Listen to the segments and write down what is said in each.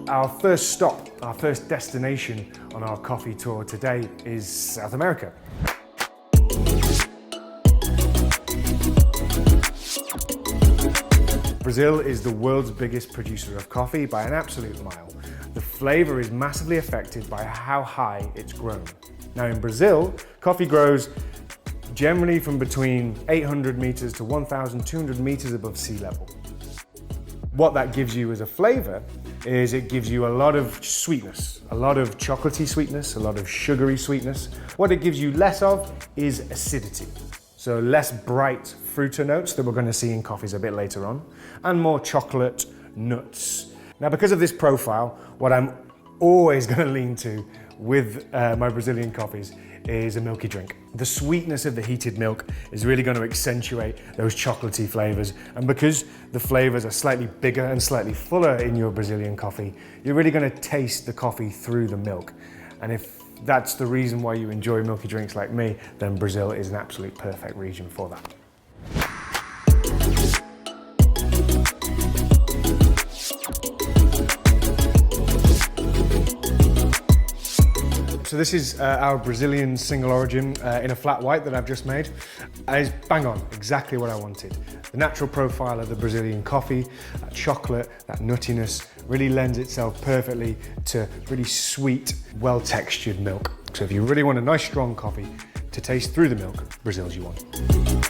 our first stop, our first destination on our coffee tour today is South America. Brazil is the world's biggest producer of coffee by an absolute mile. The flavour is massively affected by how high it's grown. Now in Brazil, coffee grows generally from between 800 metres to 1,200 metres above sea level. What that gives you as a flavour is it gives you a lot of sweetness, a lot of chocolatey sweetness, a lot of sugary sweetness. What it gives you less of is acidity. So less bright fruiter notes that we're going to see in coffees a bit later on, and more chocolate, nuts. Now because of this profile, what I'm always going to lean to with my Brazilian coffees is a milky drink. The sweetness of the heated milk is really going to accentuate those chocolatey flavours, and because the flavours are slightly bigger and slightly fuller in your Brazilian coffee, you're really going to taste the coffee through the milk. And if that's the reason why you enjoy milky drinks like me, then Brazil is an absolute perfect region for that. So this is our Brazilian single origin in a flat white that I've just made. It's bang on, exactly what I wanted. The natural profile of the Brazilian coffee, that chocolate, that nuttiness, really lends itself perfectly to really sweet, well-textured milk. So if you really want a nice strong coffee to taste through the milk, Brazil's your one.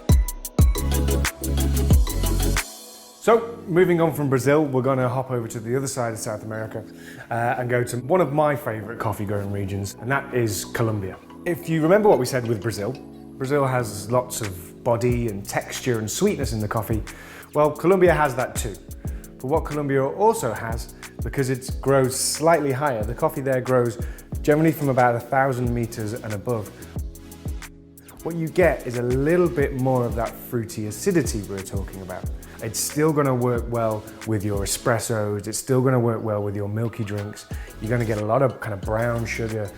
So, moving on from Brazil, we're going to hop over to the other side of South America and go to one of my favourite coffee growing regions, and that is Colombia. If you remember what we said with Brazil, Brazil has lots of body and texture and sweetness in the coffee. Well, Colombia has that too. But what Colombia also has, because it grows slightly higher, the coffee there grows generally from about 1,000 metres and above. What you get is a little bit more of that fruity acidity we were talking about. It's still going to work well with your espressos, it's still going to work well with your milky drinks. You're going to get a lot of kind of brown sugar,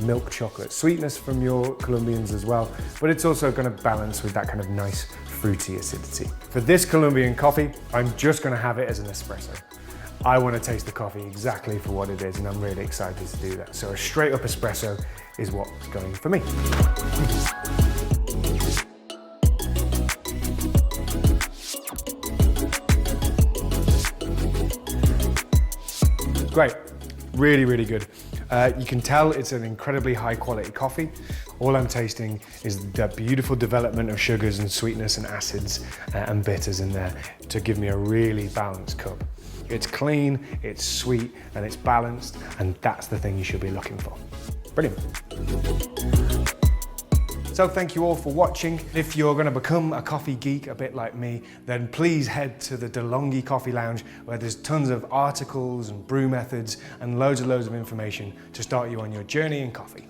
milk chocolate sweetness from your Colombians as well, but it's also going to balance with that kind of nice fruity acidity. For this Colombian coffee, I'm just going to have it as an espresso. I want to taste the coffee exactly for what it is, and I'm really excited to do that. So a straight up espresso is what's going for me. Great, really, really good. You can tell it's an incredibly high quality coffee. All I'm tasting is the beautiful development of sugars and sweetness and acids and bitters in there to give me a really balanced cup. It's clean, it's sweet, and it's balanced, and that's the thing you should be looking for. Brilliant. So thank you all for watching. If you're going to become a coffee geek a bit like me, then please head to the DeLonghi Coffee Lounge, where there's tons of articles and brew methods and loads of information to start you on your journey in coffee.